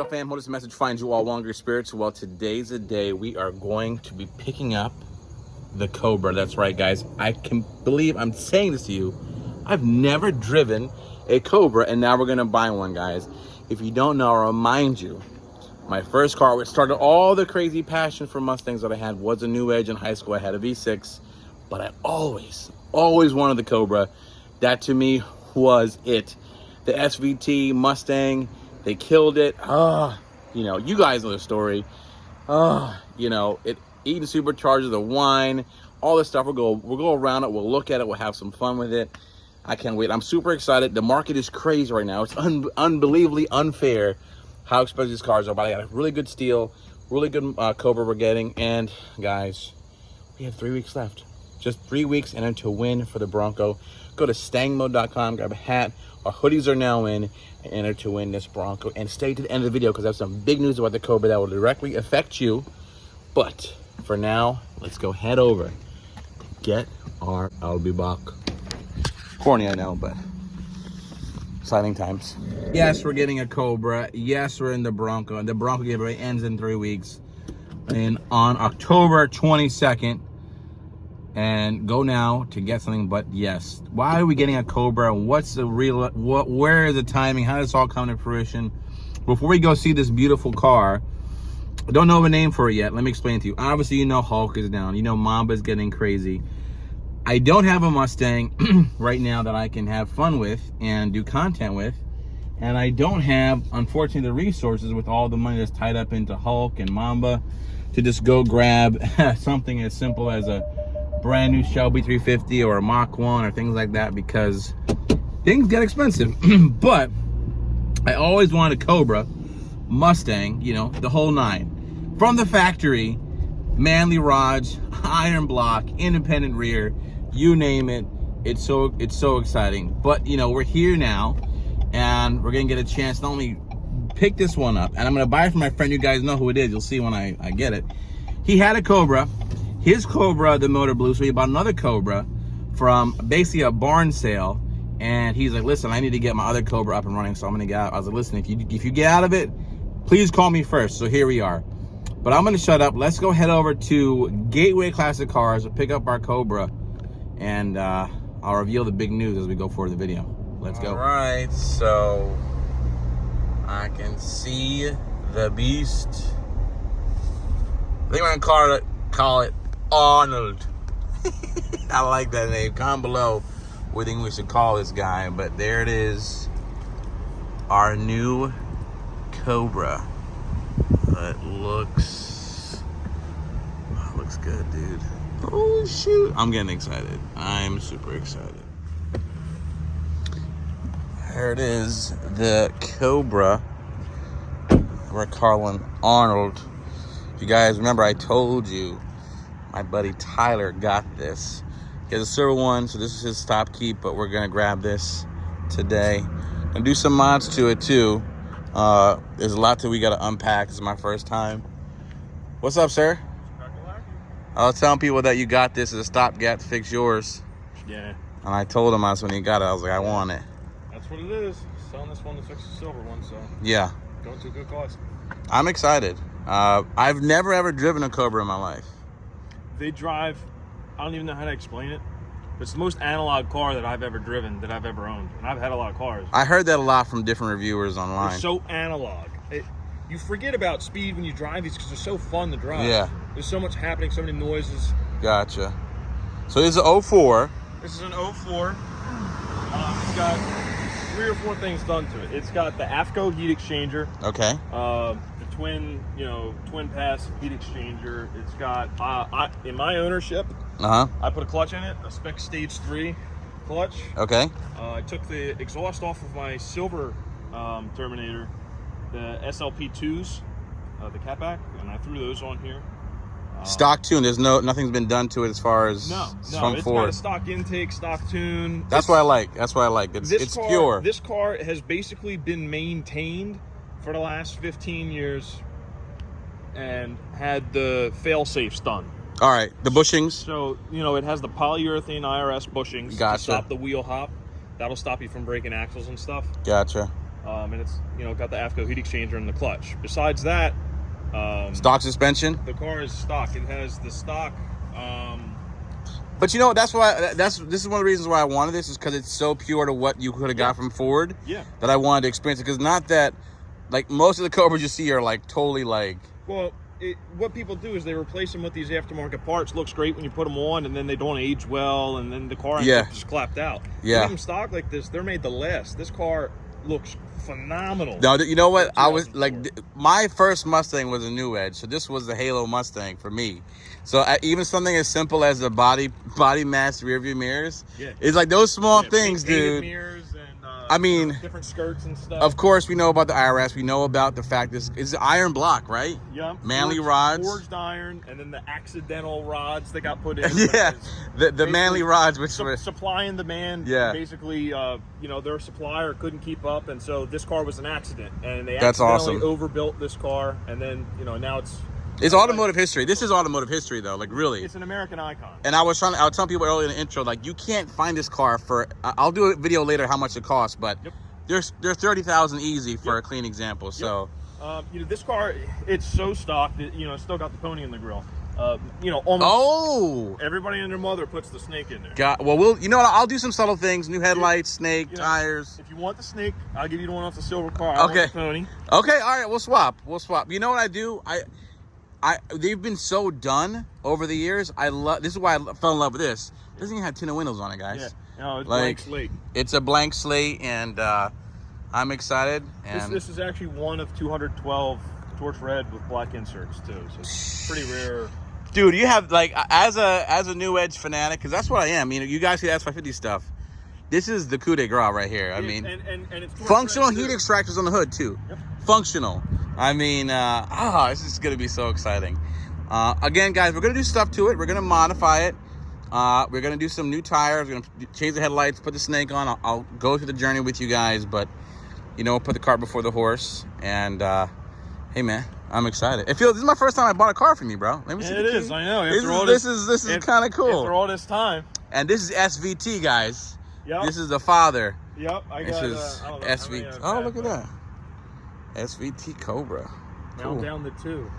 up, fam? Hope this message finds you all well in your spirits. Well, today's the day we are going to be picking up the Cobra. That's right, guys. I can believe I'm saying this to you. I've never driven a Cobra, and now we're going to buy one, guys. If you don't know, I'll remind you, my first car, which started all the crazy passion for Mustangs that I had, was a New Edge in high school. I had a V6, but I always wanted the Cobra. That, to me, was it. The SVT Mustang, they killed it. You know, you guys know the story. You know, it eating superchargers, the wine, all this stuff. We'll go around it. We'll look at it. We'll have some fun with it. I can't wait. I'm super excited. The market is crazy right now. It's unbelievably unfair how expensive these cars are. But I got a really good steal, really good Cobra we're getting. And guys, we have 3 weeks left. Just 3 weeks and to win for the Bronco. Go to stangmode.com, grab a hat. Our hoodies are now in, and enter to win this Bronco. And stay to the end of the video because I have some big news about the Cobra that will directly affect you. But for now, let's go head over, get our I'll be back. Corny, I know, but exciting times. Yes, we're getting a Cobra. Yes, we're in the Bronco. And the Bronco giveaway ends in 3 weeks. And on October 22nd. And go now to get something. But yes, why are we getting a Cobra? What's the real, where is the timing? How does this all come to fruition? Before we go see this beautiful car, I don't know the name for it yet. Let me explain to you. Obviously, you know Hulk is down. You know Mamba's getting crazy. I don't have a Mustang right now that I can have fun with and do content with. And I don't have, unfortunately, the resources with all the money that's tied up into Hulk and Mamba to just go grab something as simple as a brand new Shelby 350 or a Mach 1 or things like that, because things get expensive. But I always wanted a Cobra, Mustang, you know, the whole nine. From the factory, manly rods, iron block, independent rear, you name it. It's so exciting. But you know, we're here now and we're gonna get a chance to not only pick this one up, and I'm gonna buy it from my friend. You guys know who it is. You'll see when I get it. He had a Cobra. His Cobra, the motor blew, so he bought another Cobra from basically a barn sale. And he's like, listen, I need to get my other Cobra up and running, so I'm gonna get out. I was like, listen, if you get out of it, please call me first. So here we are. But I'm gonna shut up. Let's go head over to Gateway Classic Cars, pick up our Cobra, and I'll reveal the big news as we go forward the video. Let's go. All right, so I can see the beast. I think I'm gonna call it Arnold. I like that name. Comment below what you think we should call this guy. But there it is, our new Cobra. It looks good, dude. Oh shoot, I'm getting excited. I'm super excited. There it is, the Cobra we're calling Arnold. If you guys remember, I told you my buddy Tyler got this. He has a silver one, so this is his stop keep, but we're gonna grab this today and do some mods to it too. There's a lot that we gotta unpack. This is my first time. What's up, sir? I was telling people that you got this as a stopgap to fix yours. Yeah. And I told him when he got it, I was like, I want it. That's what it is. Selling this one to fix the silver one, so. Yeah. Going to a good cause. I'm excited. I've never ever driven a Cobra in my life. They drive, I don't even know how to explain it, but it's the most analog car that I've ever driven, that I've ever owned. And I've had a lot of cars. I heard that a lot from different reviewers online. They're so analog. You forget about speed when you drive these because they're so fun to drive. Yeah. There's so much happening, so many noises. Gotcha. So this is an 04. This is an 04. It's got 3 or 4 things done to it. It's got the AFCO heat exchanger. Okay. The twin pass heat exchanger. It's got, in my ownership, I put a clutch in it, a spec stage 3 clutch. Okay. I took the exhaust off of my silver Terminator, the SLP2s, the catback, and I threw those on here. Stock tune. There's nothing's been done to it as far as it's Ford. got a stock intake, stock tune. That's what I like. That's what I like. It's pure. This car has basically been maintained for the last 15 years and had the fail safes done. All right, the bushings. So it has the polyurethane IRS bushings to stop the wheel hop. That'll stop you from breaking axles and stuff. Gotcha. and it's, you know, got the AFCO heat exchanger in the clutch. Besides that, stock suspension. The car is stock. It has the stock. But you know, that's why this is one of the reasons why I wanted this, is because it's so pure to what you could have got from Ford. Yeah. That I wanted to experience it, because not that, like, most of the Cobras you see are like totally like. Well, what people do is they replace them with these aftermarket parts. Looks great when you put them on, and then they don't age well, and then the car ends up just clapped out. Yeah. Leave them stock like this, they're made to last. This car looks phenomenal. No, you know what? I was like, my first Mustang was a New Edge, so this was the Halo Mustang for me. So even something as simple as the body mass rear view mirrors, it's like those small things, dude. Mirrors and, I mean, different skirts and stuff. Of course, we know about the IRS. We know about the fact this is iron block, right? Yeah. Manly rods. Forged iron, and then the accidental rods that got put in. Yeah, the manly rods, which were supplying demand. Yeah. Basically, you know, their supplier couldn't keep up, and so this car was an accident, and they accidentally overbuilt this car, and then, you know, now it's automotive history. This is automotive history, though. Like, really, it's an American icon. And I was telling people earlier in the intro, like, you can't find this car for. I'll do a video later how much it costs, but there's 30,000 easy for a clean example. So, you know, this car, it's so stock that, you know, it's still got the pony in the grill. You know, almost everybody and their mother puts the snake in there. Well, you know what? I'll do some subtle things: new headlights, snake, tires. If you want the snake, I'll give you the one off the silver car. I want the pony. Okay, all right, we'll swap. You know what I do? They've been so done over the years. This is why I fell in love with this. It doesn't even have tinted windows on it, guys. Yeah, no, it's blank slate. It's a blank slate, and I'm excited. And this is actually one of 212 torch red with black inserts too, so it's pretty rare. Dude, you have, like, as a New Edge fanatic, because that's what I am. You know, you guys see the S550 stuff. This is the coup de grace right here. I mean, and it's functional heat extractors on the hood too. Yep. Functional. I mean, this is gonna be so exciting. Again, guys, we're gonna do stuff to it. We're gonna modify it. We're gonna do some new tires. We're gonna change the headlights, put the snake on. I'll go through the journey with you guys, but you know, put the cart before the horse. And hey, man, I'm excited. This is my first time I bought a car from you, bro. Let me see. It is. I know. This is kind of cool. After all this time. And this is SVT, guys. Yep. This is the father. Yep. This is SVT. Oh, look at that. SVT Cobra. Now I'm down to 2.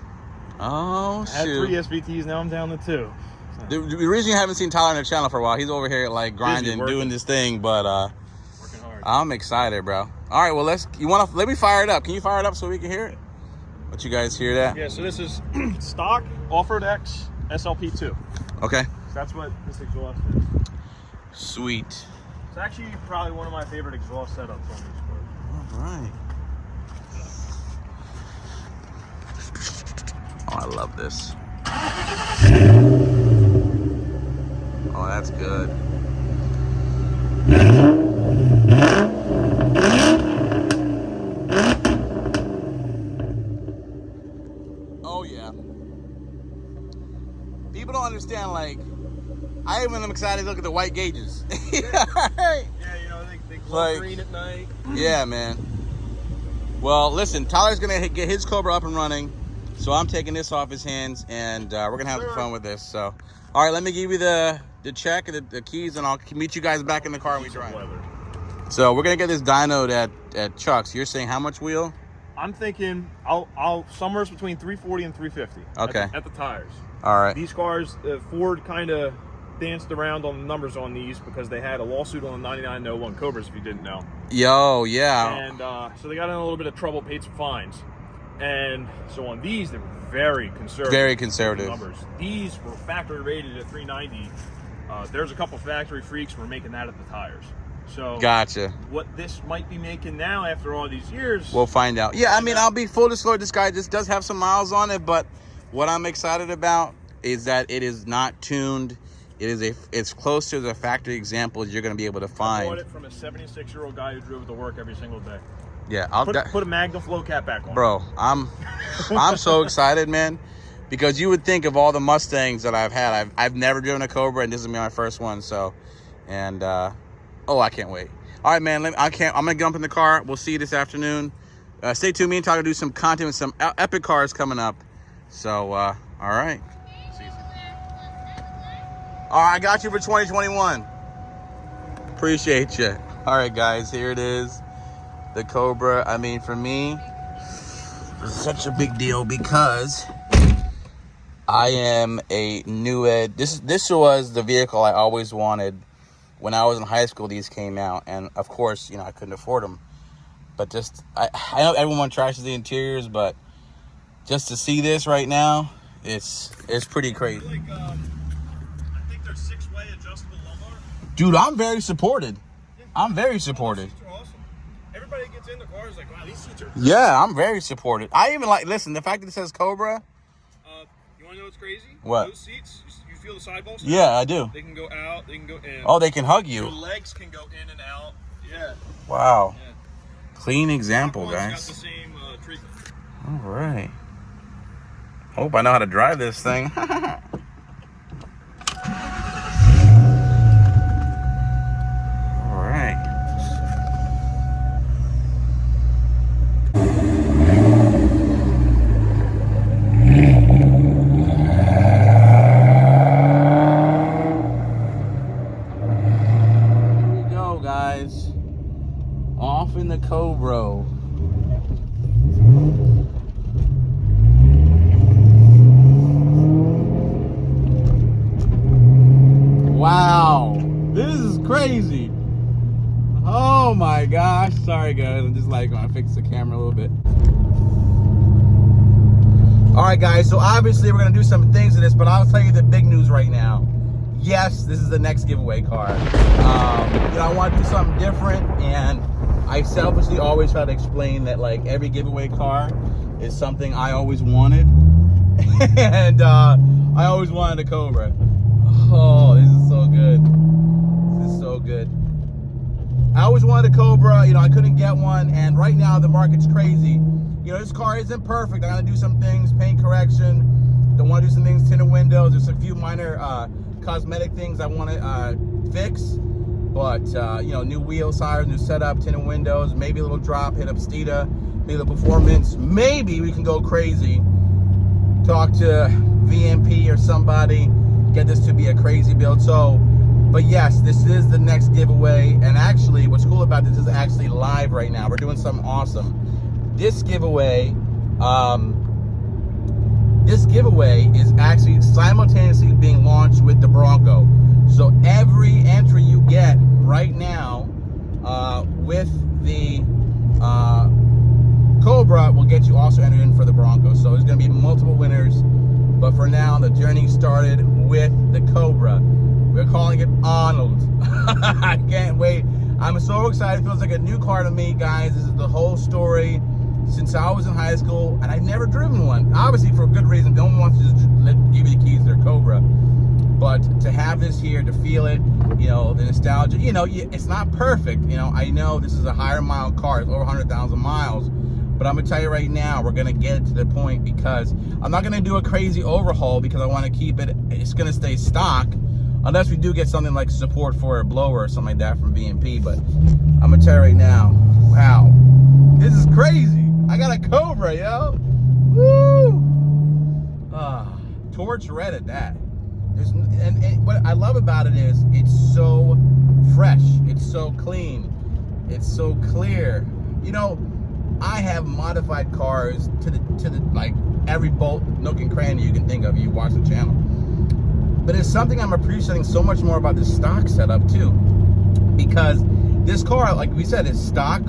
Oh, shoot. I had 3 SVTs, now I'm down to 2. The reason you haven't seen Tyler on the channel for a while, he's over here like grinding, doing this thing, but working hard. I'm excited, bro. All right, well, let me fire it up. Can you fire it up so we can hear it? Let you guys hear that? Yeah, so this is stock Off-Road X SLP2. Okay. So that's what this exhaust is. Sweet. It's actually probably one of my favorite exhaust setups on these cars. All right. Oh, I love this. Oh, that's good. Oh, yeah. People don't understand, like, I even am excited to look at the white gauges. Yeah, you know, they glow green at night. Yeah, man. Well, listen, Tyler's going to get his Cobra up and running. So I'm taking this off his hands, and we're going to have some fun with this. So, all right, let me give you the check and the keys, and I'll meet you guys back in the car when we drive. So we're going to get this dynoed at Chuck's. You're saying how much wheel? I'm thinking I'll somewhere between 340 and 350. Okay. At the tires. All right. These cars, Ford kind of danced around on the numbers on these because they had a lawsuit on the 9901 Cobras, if you didn't know. Yo, yeah. And so they got in a little bit of trouble, paid some fines. And so on these, they were very conservative. Very conservative. Numbers. These were factory rated at 390. There's a couple factory freaks who were making that at the tires. So gotcha. What this might be making now after all these years, we'll find out. Yeah, I mean, I'll be full disclosure, this guy just does have some miles on it, but what I'm excited about is that it is not tuned. It's close to the factory examples you're going to be able to find. I bought it from a 76-year-old guy who drove to work every single day. Yeah, I'll put a Magnum flow cap back on. Bro, I'm so excited, man, because you would think of all the Mustangs that I've had, I've never driven a Cobra, and this is my first one. So, and I can't wait. All right, man, I'm gonna jump in the car. We'll see you this afternoon. Stay tuned. Me and Tyler do some content with some epic cars coming up. So, all right. See you. All right, I got you for 2021. Appreciate you. All right, guys, here it is. the Cobra. I mean, for me, it's such a big deal because I am a new ed. This was the vehicle I always wanted. When I was in high school, these came out, and of course, I couldn't afford them. But just, I know everyone trashes the interiors, but just to see this right now, it's pretty crazy. I think they're 6-way adjustable lumbar. Dude, I'm very supported. Yeah. I'm very supported. These seats are awesome. Everybody that gets in the car is like, wow, these seats are great. Yeah, I'm very supported. I even listen, the fact that it says Cobra. You want to know what's crazy? What? Those seats, you feel the side bolts? Yeah, I do. They can go out, they can go in. Oh, they can hug you. Your legs can go in and out. Yeah. Wow. Yeah. Clean example, Got guys. the same treatment. All right. Hope I know how to drive this thing. All right. Here we go, guys. Off in the Cobra. Wow, this is crazy. Oh my gosh. Sorry guys, I'm just gonna fix the camera a little bit. All right guys, so obviously we're gonna do some things in this, but I'll tell you the big news right now. Yes, this is the next giveaway car. I want to do something different, and I selfishly always try to explain that every giveaway car is something I always wanted. And I always wanted a Cobra. Oh, this is so good. This is so good. I always wanted a Cobra. I couldn't get one, and right now the market's crazy. This car isn't perfect. I gotta do some things, paint correction. Don't want to do some things, tinted windows. There's a few minor cosmetic things I want to fix. But, new wheel tires, new setup, tinted windows, maybe a little drop, hit up Stita, maybe a little performance. Maybe we can go crazy. Talk to VMP or somebody. Get this to be a crazy build. But yes, this is the next giveaway, and actually what's cool about this is actually live right now. We're doing something awesome. This giveaway is actually simultaneously being launched with the Bronco. So every entry you get right now with the Cobra will get you also entered in for the Bronco. So there's going to be multiple winners. But for now, the journey started with the Cobra. We're calling it Arnold. I can't wait. I'm so excited. It feels like a new car to me, guys. This is the whole story since I was in high school, and I've never driven one. Obviously, for a good reason. No one wants to just give you the keys to their Cobra. But to have this here, to feel it, the nostalgia, it's not perfect. I know this is a higher mile car. It's over 100,000 miles. But I'm going to tell you right now, we're going to get it to the point, because I'm not going to do a crazy overhaul because I want to keep it, it's going to stay stock. Unless we do get something like support for a blower or something like that from VMP. But I'm going to tell you right now, wow, this is crazy. I got a Cobra, yo. Woo! Torch red at that. And what I love about it is it's so fresh. It's so clean. It's so clear. I have modified cars to the every bolt, nook and cranny you can think of. You watch the channel, but it's something I'm appreciating so much more about this stock setup too, because this car, like we said, is stock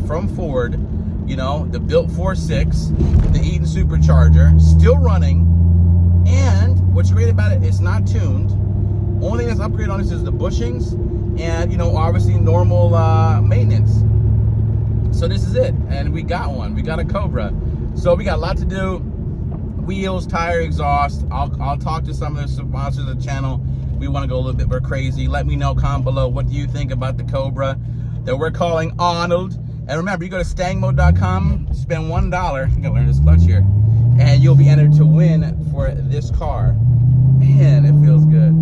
from Ford. The built 4.6, the Eaton supercharger, still running, and what's great about it, it's not tuned. Only thing that's upgraded on this is the bushings, and obviously normal maintenance. So this is it, and we got one. We got a Cobra. So we got a lot to do. Wheels, tire, exhaust. I'll talk to some of the sponsors of the channel. We want to go a little bit more crazy. Let me know, comment below, what do you think about the Cobra that we're calling Arnold. And remember, you go to stangmode.com, spend $1. I'm gonna learn this clutch here, and you'll be entered to win for this car. Man, it feels good.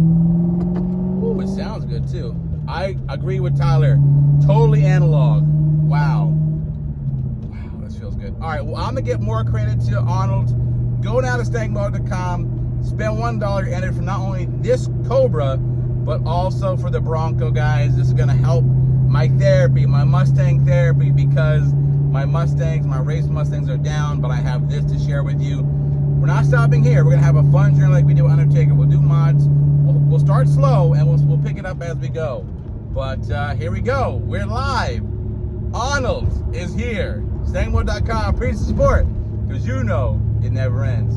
Ooh, it sounds good too. I agree with Tyler. Totally analog. Wow. Wow, this feels good. All right, well, I'm gonna get more credit to Arnold. Go down to stangmode.com, spend $1, enter for not only this Cobra, but also for the Bronco, guys. This is gonna help my therapy, my my Mustang therapy because my race Mustangs are down, but I have this to share with you. We're not stopping here. We're gonna have a fun journey like we did with Undertaker. We'll do mods. We'll start slow and we'll pick it up as we go. But here we go. We're live. Arnold's is here. Stangmode.com. Please support, because you know it never ends.